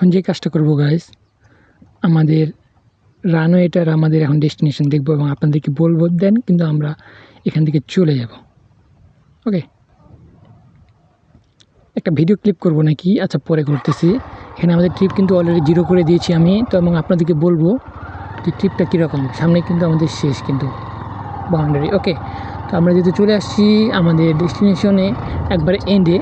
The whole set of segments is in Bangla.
এখন যে কাজটা করব গাইস, আমাদের রানওয়েটার আমাদের এখন ডেস্টিনেশন দেখব এবং আপনাদেরকে বলবো, দেন কিন্তু আমরা এখান থেকে চলে যাব। ওকে, একটা ভিডিও ক্লিপ করব নাকি? আচ্ছা, পরে করতেছি। এখানে আমাদের ট্রিপ কিন্তু অলরেডি 0 করে দিয়েছি আমি তো, এবং আপনাদেরকে বলবো যে ট্রিপটা কীরকম। সামনে কিন্তু আমাদের শেষ কিন্তু বাউন্ডারি। ওকে, তো আমরা যেহেতু চলে আসছি আমাদের ডেস্টিনেশনে একবার এন্ডে,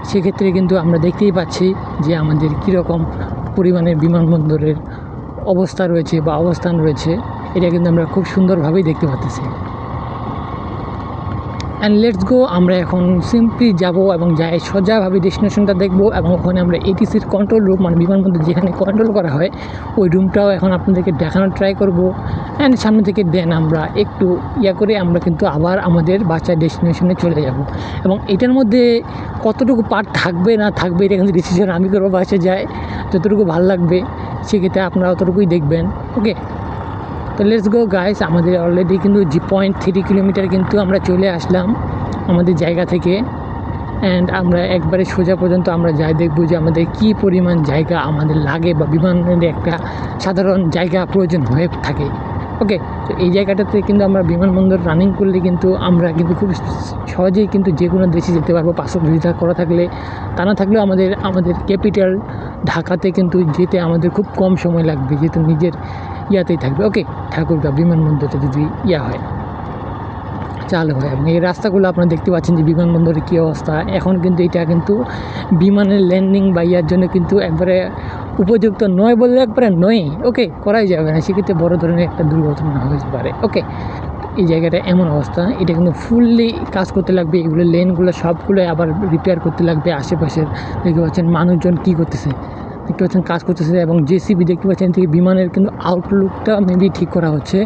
সেক্ষেত্রে কিন্তু আমরা দেখতেই পাচ্ছি যে আমাদের কীরকম পরিমাণের বিমানবন্দরের অবস্থা রয়েছে বা অবস্থান রয়েছে। এটা কিন্তু আমরা খুব সুন্দরভাবেই দেখতে পাচ্ছি। অ্যান্ড লেটস গো, আমরা এখন সিম্পলি যাব এবং যাই সোজাভাবে ডেস্টিনেশনটা দেখব, এবং ওখানে আমরা এটিসির কন্ট্রোল রুম, মানে বিমানবন্দর যেখানে কন্ট্রোল করা হয়, ওই রুমটাও এখন আপনাদেরকে দেখানোর ট্রাই করব। অ্যান্ড সামনে থেকে দেন আমরা একটু করে আমরা কিন্তু আবার আমাদের বাচ্চার ডেস্টিনেশনে চলে যাব। এবং এটার মধ্যে কতটুকু পার্ট থাকবে না থাকবে এটা কিন্তু ডিসিশন আমি করবো বাসে যাই। যতটুকু ভালো লাগবে সেক্ষেত্রে আপনারা অতটুকুই দেখবেন। ওকে, তো লেটস গো গাইস, আমাদের অলরেডি কিন্তু 0.3 কিলোমিটার কিন্তু আমরা চলে আসলাম আমাদের জায়গা থেকে। অ্যান্ড আমরা একবারে সোজা পর্যন্ত আমরা যাই, দেখব যে আমাদের কী পরিমাণ জায়গা আমাদের লাগে বা বিমানের একটা সাধারণ জায়গা প্রয়োজন হয়ে থাকে। ওকে, তো এই জায়গাটাতে কিন্তু আমরা বিমানবন্দর রানিং করলে কিন্তু আমরা কিন্তু খুব সহজেই কিন্তু যে কোনো দেশে যেতে পারবো, পাসপোর্ট ভিসা করা থাকলে। তা না থাকলেও আমাদের ক্যাপিটাল ঢাকাতে কিন্তু যেতে আমাদের খুব কম সময় লাগবে, যেহেতু নিজের ইয়াতেই থাকবে। ওকে, ঠাকুরগাঁও বিমানবন্দরটা যদি হয়, চালু হয়। এবং এই রাস্তাগুলো আপনারা দেখতে পাচ্ছেন যে বিমানবন্দরের কী অবস্থা। এখন কিন্তু এটা কিন্তু বিমানের ল্যান্ডিং বা ইয়ার জন্য কিন্তু একবারে উপযুক্ত নয় বললে একবারে নয়। ওকে, করাই যাবে না, সেক্ষেত্রে বড় ধরনের একটা দুর্ঘটনা হতে পারে। ওকে, এই জায়গাটা এমন অবস্থা, এটা কিন্তু ফুললি কাজ করতে লাগবে। এগুলো লেনগুলো সবগুলো আবার রিপেয়ার করতে লাগবে। আশেপাশের দেখতে পাচ্ছেন মানুষজন কী করতেছে, দেখতে পাচ্ছেন কাজ করতেছে। এবং জেসিবি দেখতে পাচ্ছেন থেকে বিমানের কিন্তু আউটলুকটা মেবি ঠিক করা হচ্ছে,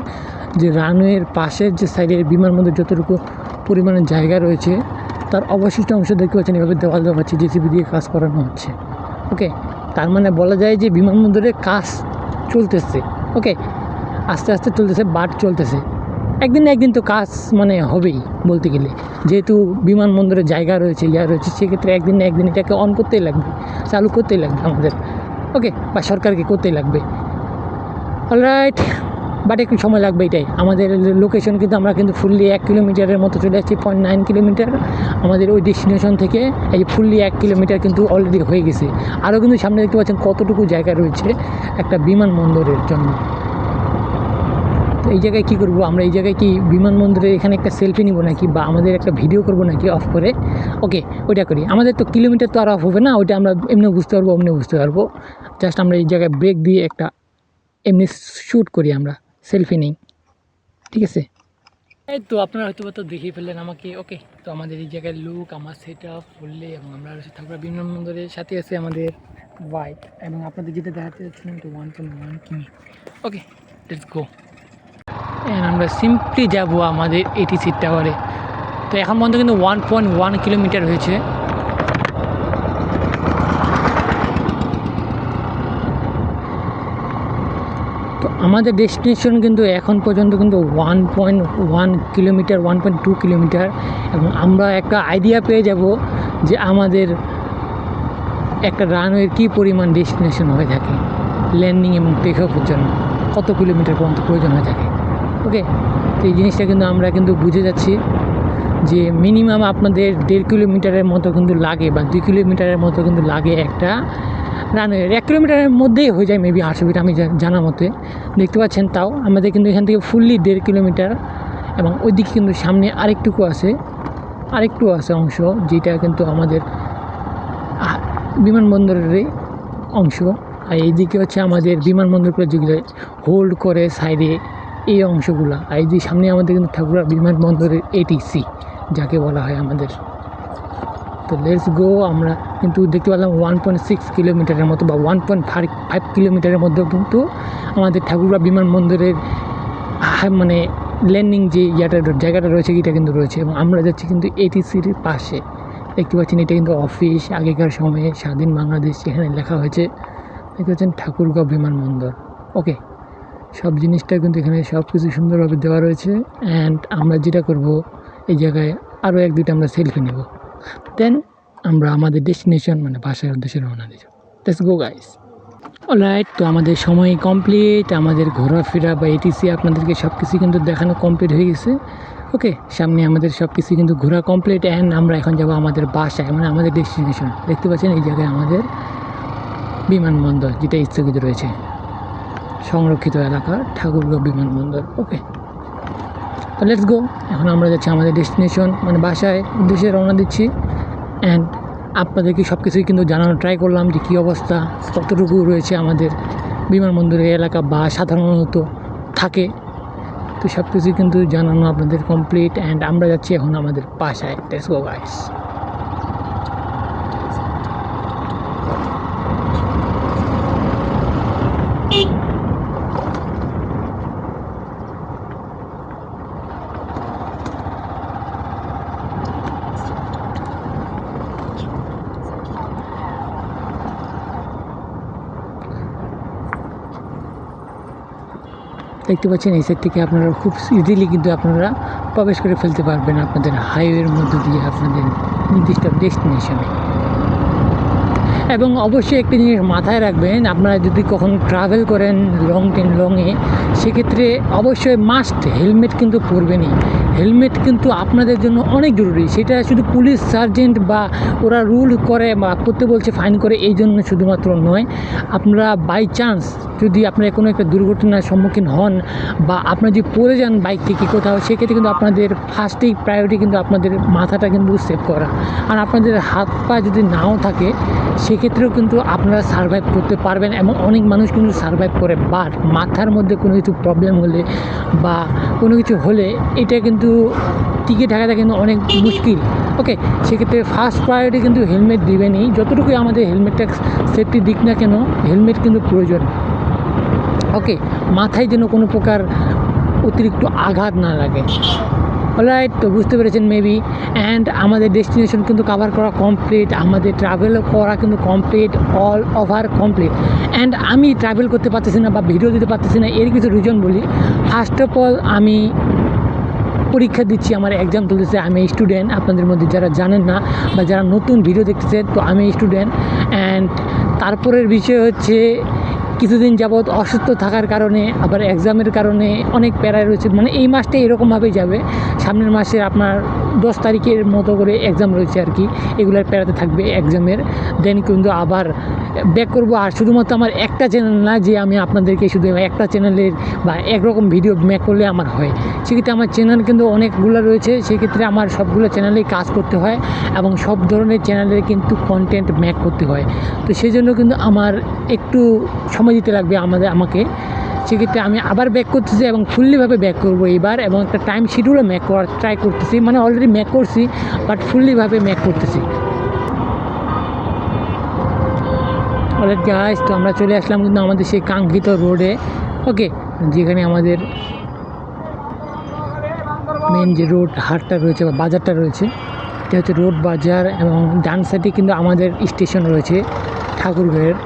যে রানওয়ের পাশের যে সাইডের বিমানবন্দর যতটুকু পরিমাণে জায়গা রয়েছে তার অবশিষ্ট অংশ দেখতে পাচ্ছেন এভাবে দেওয়াল দেওয়া হচ্ছে, জেসিবি দিয়ে কাজ করানো হচ্ছে। ওকে, তার মানে বলা যায় যে বিমানবন্দরের কাজ চলতেছে। ওকে, আস্তে আস্তে চলতেছে, বাট চলতেছে। একদিন না একদিন তো কাজ মানে হবেই বলতে গেলে, যেহেতু বিমানবন্দরের জায়গা রয়েছে, রয়েছে, সেক্ষেত্রে একদিন না একদিন এটাকে অন করতেই লাগবে, চালু করতেই লাগবে আমাদের। ওকে, বা সরকারকে করতেই লাগবে। অলরাইট, বাট একটু সময় লাগবে। এটাই আমাদের লোকেশন, কিন্তু আমরা কিন্তু ফুললি 1 কিলোমিটারের মতো চলে আসছি, 0.9 কিলোমিটার আমাদের ওই ডেস্টিনেশন থেকে। এই ফুললি 1 কিলোমিটার কিন্তু অলরেডি হয়ে গেছে। আরও কিন্তু সামনে দেখতে পাচ্ছেন কতটুকু জায়গা রয়েছে একটা বিমানবন্দরের জন্য। তো এই জায়গায় কী করবো আমরা? এই জায়গায় কি বিমানবন্দরে এখানে একটা সেলফি নিব নাকি, বা আমাদের একটা ভিডিও করব নাকি অফ করে? ওকে, ওইটা করি। আমাদের তো কিলোমিটার তো আর অফ হবে না, ওইটা আমরা এমনিও বুঝতে পারবো, অমনিও বুঝতে পারবো। জাস্ট আমরা এই জায়গায় ব্রেক দিয়ে একটা এমনি শ্যুট করি, আমরা সেলফি নিই, ঠিক আছে? এই তো আপনারা হয়তো দেখিয়ে ফেললেন আমাকে। ওকে, তো আমাদের এই জায়গায় লুক, আমার সেট আপ ফুললি, এবং আমরা ঠাকুরা বিমানবন্দরের সাথে আছে আমাদের বাইক, এবং আপনাদের যেটা দেখাতে যাচ্ছিলাম তো 1.1 কিমি। ওকে, লেটস গো। আমরা সিম্পলি যাব আমাদের এটিসি টাওয়ারে। তো এখন পর্যন্ত কিন্তু 1.1 কিলোমিটার হয়েছে। তো আমাদের ডেস্টিনেশন কিন্তু এখন পর্যন্ত কিন্তু 1.1 কিলোমিটার, 1.2 কিলোমিটার। এবং আমরা একটা আইডিয়া পেয়ে যাব যে আমাদের একটা রানওয়ের কী পরিমাণ ডেস্টিনেশন হয়ে থাকে, ল্যান্ডিং এবং টেক অফের জন্য কত কিলোমিটার পর্যন্ত প্রয়োজন হয়ে থাকে। ওকে, তো এই জিনিসটা কিন্তু আমরা কিন্তু বুঝে যাচ্ছি যে মিনিমাম আপনাদের 1.5 কিলোমিটারের মতো কিন্তু লাগে, বা 2 কিলোমিটারের মতো কিন্তু লাগে একটা রানওয়ের। 1 কিলোমিটারের মধ্যেই হয়ে যায় মেবি 800 ফিট, আমি জানা মতে। দেখতে পাচ্ছেন, তাও আমাদের কিন্তু এখান থেকে ফুললি 1.5 কিলোমিটার। এবং ওইদিকে কিন্তু সামনে আরেকটু আছে অংশ, যেটা কিন্তু আমাদের বিমানবন্দরেরই অংশ। আর এইদিকে হচ্ছে আমাদের বিমানবন্দরগুলো যেগুলো হোল্ড করে সাইডে, এই অংশগুলো। আর এই যে সামনে আমাদের কিন্তু ঠাকুরা বিমানবন্দরের এটিসি যাকে বলা হয় আমাদের। তো লেটস গো, আমরা কিন্তু দেখতে পেলাম 1.6 কিলোমিটারের মতো বা 1.5 কিলোমিটারের মধ্যে কিন্তু আমাদের ঠাকুরগাঁও বিমানবন্দরের মানে ল্যান্ডিং যে জায়গাটা রয়েছে, এটা কিন্তু রয়েছে। এবং আমরা যাচ্ছি কিন্তু এটিসির পাশে। দেখতে পাচ্ছেন এটা কিন্তু অফিস, আগেকার সময়ে স্বাধীন বাংলাদেশ এখানে লেখা হয়েছে। দেখতে পাচ্ছেন ঠাকুরগাঁও বিমানবন্দর। ওকে, সব জিনিসটা কিন্তু এখানে সব কিছু সুন্দরভাবে দেওয়া রয়েছে। অ্যান্ড আমরা যেটা করব, এই জায়গায় আরও 1-2টা আমরা সেলফি নেব, দেন আমরা আমাদের ডেস্টিনেশন মানে বাসার উদ্দেশ্যে রওনা দিব। Let's go guys. অলরাইট, তো আমাদের সময় কমপ্লিট, আমাদের ঘোরাফেরা বা এটিসি আপনাদেরকে সব কিছু কিন্তু দেখানো কমপ্লিট হয়ে গেছে। ওকে, সামনে আমাদের সব কিছু কিন্তু ঘোরা কমপ্লিট অ্যান্ড আমরা এখন যাব আমাদের বাসায়, মানে আমাদের ডেস্টিনেশন। দেখতে পাচ্ছেন এই জায়গায় আমাদের বিমানবন্দর যেটা স্থগিত রয়েছে, সংরক্ষিত এলাকা ঠাকুরগাঁও বিমানবন্দর। ওকে, তো লেটস গো। এখন আমরা যাচ্ছি আমাদের ডেস্টিনেশন মানে বাসায় উদ্দেশ্যে রওনা দিচ্ছি। অ্যান্ড আপনাদেরকে সব কিছুই কিন্তু জানানোর ট্রাই করলাম যে কী অবস্থা, কতটুকু রয়েছে আমাদের বিমানবন্দরের এলাকা বা সাধারণত থাকে। তো সব কিছুই কিন্তু জানানো আপনাদের কমপ্লিট অ্যান্ড আমরা যাচ্ছি এখন আমাদের বাসায়। Let's go guys. দেখতে পাচ্ছেন এই সাইড থেকে আপনারা খুব ইজিলি কিন্তু আপনারা প্রবেশ করে ফেলতে পারবেন আপনাদের হাইওয়ের মধ্য দিয়ে আপনাদের নির্দিষ্ট ডেস্টিনেশনে। এবং অবশ্যই একটি জিনিস মাথায় রাখবেন, আপনারা যদি কখনো ট্রাভেল করেন লংয়ে, সেক্ষেত্রে অবশ্যই মাস্ট হেলমেট কিন্তু পরবেনই। হেলমেট কিন্তু আপনাদের জন্য অনেক জরুরি। সেটা শুধু পুলিশ সার্জেন্ট বা ওরা রুল করে বা করতে বলছে ফাইন করে এই জন্য শুধুমাত্র নয়, আপনারা বাই চান্স যদি আপনারা কোনো একটা দুর্ঘটনার সম্মুখীন হন বা আপনারা যদি পড়ে যান বাইক থেকে কোথাও, সেক্ষেত্রে কিন্তু আপনাদের ফার্স্টেই প্রায়োরিটি কিন্তু আপনাদের মাথাটা কিন্তু সেভ করা। আর আপনাদের হাত পা যদি নাও থাকে সেক্ষেত্রেও কিন্তু আপনারা সারভাইভ করতে পারবেন এবং অনেক মানুষ কিন্তু সারভাইভ করে। বাট মাথার মধ্যে কোনো কিছু প্রবলেম হলে বা কোনো কিছু হলে এটা কিন্তু টিকে থাকাটা কিন্তু অনেক মুশকিল। ওকে, সেক্ষেত্রে ফার্স্ট প্রায়োরিটি কিন্তু হেলমেট দিবেনই। যতটুকুই আমাদের হেলমেটটা সেফটি দিক না কেন, হেলমেট কিন্তু প্রয়োজন। ওকে, মাথায় যেন কোনো প্রকার অতিরিক্ত আঘাত না লাগে। অলরাইট, তো বুঝতে পেরেছেন মেবি। অ্যান্ড আমাদের ডেস্টিনেশন কিন্তু কভার করা কমপ্লিট, আমাদের ট্রাভেলও করা কিন্তু complete, all over complete. And আমি ট্রাভেল করতে পারতেছি না বা ভিডিও দিতে পারতেছি না, এর কিছু রিজন বলি। ফার্স্ট অফ অল, আমি পরীক্ষা দিচ্ছি, আমার এক্সাম চলতেছে। আমি স্টুডেন্ট, আপনাদের মধ্যে যারা জানেন না বা যারা নতুন ভিডিও দেখতেছে, তো আমি স্টুডেন্ট। অ্যান্ড তারপরের বিষয় হচ্ছে কিছুদিন যাবৎ অসুস্থ থাকার কারণে আবার এক্সামের কারণে অনেক প্যারায় রয়েছে। মানে এই মাসটা এরকমভাবেই যাবে, সামনের মাসে আপনার 10 তারিখের মতো করে এক্সাম রয়েছে আর কি, এগুলোর প্যারাতে থাকবে এক্সামের। দেন কিন্তু আবার ব্যাক করবো। আর শুধুমাত্র আমার একটা চ্যানেল না যে আমি আপনাদেরকে শুধু একটা চ্যানেলের বা একরকম ভিডিও মেক করলে আমার হয়, সেক্ষেত্রে আমার চ্যানেল কিন্তু অনেকগুলো রয়েছে। সেক্ষেত্রে আমার সবগুলো চ্যানেলেই কাজ করতে হয় এবং সব ধরনের চ্যানেলের কিন্তু কন্টেন্ট মেক করতে হয়। তো সেই জন্য কিন্তু আমার একটু সময় দিতে লাগবে আমাকে। সেক্ষেত্রে আমি আবার ব্যাক করতেছি এবং ফুললিভাবে ব্যাক করবো এবার, এবং একটা টাইম শিডিউলও মেক করার ট্রাই করতেছি। মানে অলরেডি মেক করছি বাট ফুললিভাবে মেক করতেছি। অলরেডি গাইস, তো আমরা চলে আসলাম কিন্তু আমাদের সেই কাঙ্ক্ষিত রোডে। ওকে, যেখানে আমাদের মেন যে রোড হাটটা রয়েছে বা বাজারটা রয়েছে, এটা হচ্ছে রোড বাজার। এবং ডান সাইডে কিন্তু আমাদের স্টেশন রয়েছে ঠাকুরগাঁয়ের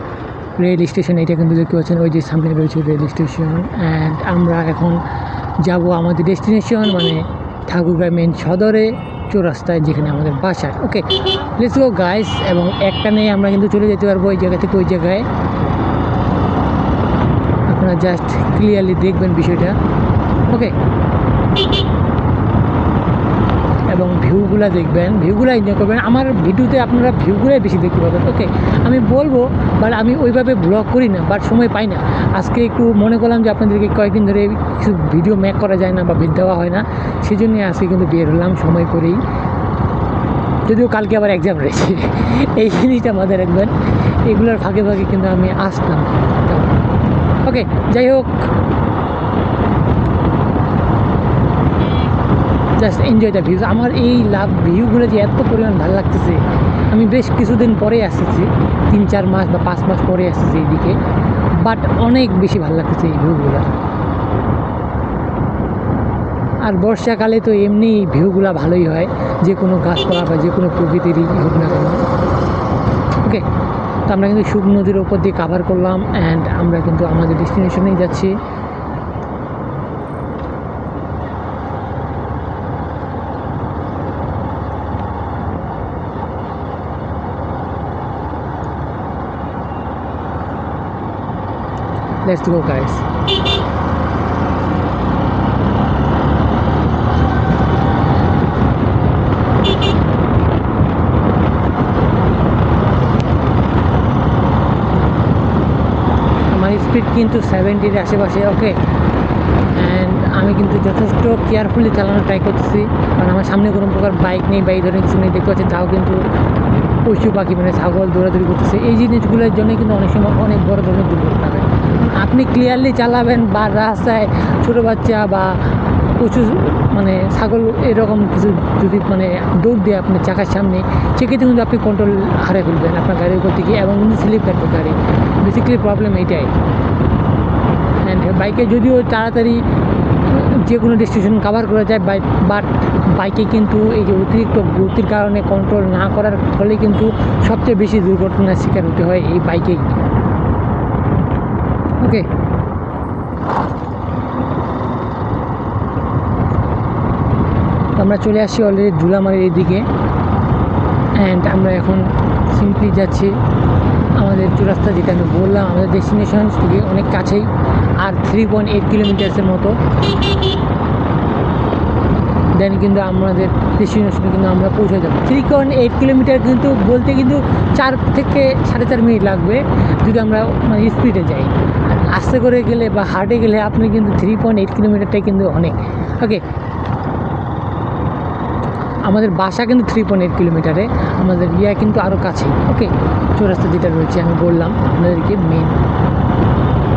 রেল স্টেশন। এটা কিন্তু দেখতে পাচ্ছেন ওই যে সামনে রয়েছে রেল স্টেশন। অ্যান্ড আমরা এখন যাব আমাদের ডেস্টিনেশন মানে ঠাকুরগাঁও মেন সদরে চৌরাস্তায়, যেখানে আমাদের বাসা। ওকে, লেটস গো গাইস। এবং একটা নিয়ে আমরা কিন্তু চলে যেতে পারবো এই জায়গা থেকে ওই জায়গায়। আপনারা জাস্ট ক্লিয়ারলি দেখবেন বিষয়টা। ওকে, এবং ভিউগুলো দেখবেন, ভিউগুলো এনজয় করবেন। আমার ভিডিওতে আপনারা ভিউগুলোই বেশি দেখতে পাবেন। ওকে, আমি বলবো বাট আমি ওইভাবে ব্লগ করি না, বাট সময় পাই না। আজকে একটু মনে করলাম যে আপনাদেরকে কয়েকদিন ধরে কিছু ভিডিও মেক করা যায় না বা দেওয়া হয় না, সেই জন্যই আজকে কিন্তু বের হলাম সময় করেই। যদিও কালকে আবার এক্সাম রয়েছে, এই জিনিসটা মাথায় রাখবেন। এগুলোর ফাঁকে ফাঁকে কিন্তু আমি আসতাম। ওকে, যাই হোক, জাস্ট এনজয় দ্য ভিউজ। আমার এই ভিউগুলো যে এত পরিমাণ ভালো লাগতেছে, আমি বেশ কিছুদিন পরে আসতেছি, 3-4 মাস বা 5 মাস পরে আসতেছি এইদিকে, বাট অনেক বেশি ভালো লাগতেছে এই ভিউগুলো। আর বর্ষাকালে তো এমনি ভিউগুলো ভালোই হয়, যে কোনো গাছপালা বা যে কোনো প্রকৃতিরই হোক না কেন। ওকে, তো আমরা কিন্তু শুভ নদীর ওপর দিয়ে কাভার করলাম অ্যান্ড আমরা কিন্তু আমাদের ডেস্টিনেশনেই যাচ্ছি। Let's go guys. আমার স্পিড কিন্তু 70-র আশেপাশে। ওকে, অ্যান্ড আমি কিন্তু যথেষ্ট কেয়ারফুলি চালানোর ট্রাই করতেছি, কারণ আমার সামনে কোনো প্রকার বাইক নেই বা এই ধরনের কিছু নেই দেখতে পাচ্ছি। তাও কিন্তু পশু পাখি মানে ছাগল দৌড়াদৌড়ি করতেছে। এই জিনিসগুলোর জন্য কিন্তু অনেক সময় অনেক বড় ধরনের দুর্ঘটনা হয়। আপনি ক্লিয়ারলি চালাবেন বা রাস্তায় ছোটো বাচ্চা বা প্রচুর মানে ছাগল এরকম কিছু যদি মানে দৌড় দিয়ে আপনার চাকার সামনে, সেক্ষেত্রে কিন্তু আপনি কন্ট্রোল হারে ফেলবেন আপনার গাড়ির উপর থেকে এবং কিন্তু স্লিপ কাটবে গাড়ি। বেসিক্যালি প্রবলেম এইটাই। অ্যান্ড বাইকে যদিও তাড়াতাড়ি যে কোনো ডেস্টিনেশন কভার করা যায়, বাট বাইকে কিন্তু এই যে অতিরিক্ত গতির কারণে কন্ট্রোল না করার ফলে কিন্তু সবচেয়ে বেশি দুর্ঘটনার শিকার হতে হয় এই বাইকেই। ওকে, আমরা চলে আসছি অলরেডি ধুলামারির এইদিকে, অ্যান্ড আমরা এখন সিম্পলি যাচ্ছি আমাদের চৌরাস্তা, যেটা আমি বললাম আমাদের ডেস্টিনেশন থেকে অনেক কাছেই, আর 3.8 কিলোমিটার্সের মতো। দেন কিন্তু আমাদের ডেস্টিনেশনে কিন্তু আমরা পৌঁছে যাবো। 3.8 কিলোমিটার কিন্তু বলতে কিন্তু 4 থেকে 4.5 মিনিট লাগবে যদি আমরা মানে স্পিডে যাই। আর আস্তে করে গেলে বা হার্টে গেলে আপনি কিন্তু 3.8 কিলোমিটারটাই কিন্তু অনেক। ওকে, আমাদের বাসা কিন্তু 3.8 কিলোমিটারে, আমাদের কিন্তু আরও কাছেই। ওকে, চৌরাস্তা যেটা রয়েছে আমি বললাম আপনাদেরকে মেন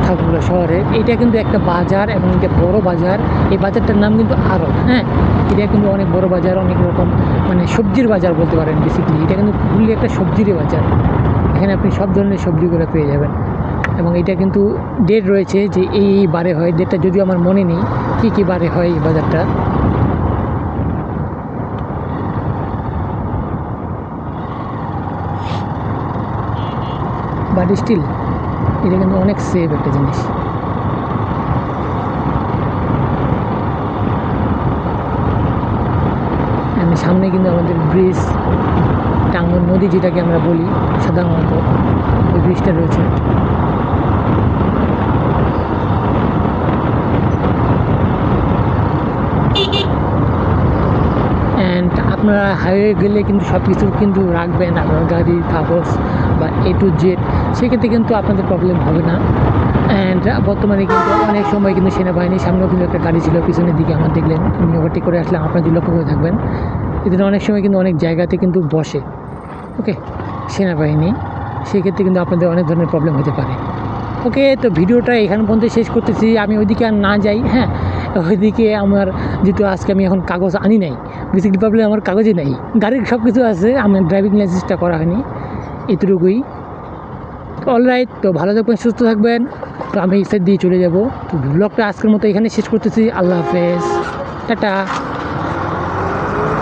ঠাকুরগাঁও শহরের, এটা কিন্তু একটা বাজার এবং এটা বড় বাজার। এই বাজারটার নাম কিন্তু আরও, হ্যাঁ, এটা কিন্তু অনেক বড় বাজার, অনেক রকম মানে সবজির বাজার বলতে পারেন। বেসিক্যালি এটা কিন্তু ফুললি একটা সবজিরই বাজার। এখানে আপনি সব ধরনের সবজিগুলো পেয়ে যাবেন, এবং এটা কিন্তু ডেট রয়েছে যে এই বারে হয়। ডেটটা যদিও আমার মনে নেই কী কী বারে হয় এই বাজারটা। বাট স্টিল এটা কিন্তু অনেক সেফ একটা জিনিস। সামনে কিন্তু আমাদের ব্রিজ, টাঙ্গন নদী যেটাকে আমরা বলি সাধারণত, ওই ব্রিজটা রয়েছে। অ্যান্ড আপনারা হাইওয়ে গেলে কিন্তু সব কিছু কিন্তু রাখবেন, আপনার গাড়ির কাগজ বা A to Z, সেক্ষেত্রে কিন্তু আপনাদের প্রবলেম হবে না। অ্যান্ড বর্তমানে কিন্তু অনেক সময় কিন্তু সেনাবাহিনীর সামনেও কিন্তু একটা গাড়ি ছিল, পিছনের দিকে আমার দেখলেন, আমি ওভারটেক করে আসলাম, আপনারা যদি লক্ষ্য করে থাকবেন। এদের অনেক সময় কিন্তু অনেক জায়গাতে কিন্তু বসে, ওকে, সেনাবাহিনী, সেক্ষেত্রে কিন্তু আপনাদের অনেক ধরনের প্রবলেম হতে পারে। ওকে, তো ভিডিওটা এখান পর্যন্ত শেষ করতেছি। আমি ওইদিকে আর না যাই, হ্যাঁ, ওইদিকে আমার যেহেতু আজকে আমি এখন কাগজ আনি নাই, বেসিক্যালি প্রবলেম আমার কাগজে নেই, গাড়ির সব কিছু আছে, আমার ড্রাইভিং লাইসেন্সটা করা হয়নি, এতটুকুই। অলরাইট, তো ভালো থাকবেন, সুস্থ থাকবেন। তো আমি এই সাইড দিয়ে চলে যাব। তো ব্লগটা আজকের মতো এখানে শেষ করতেছি। আল্লাহ হাফেজ, টাটা।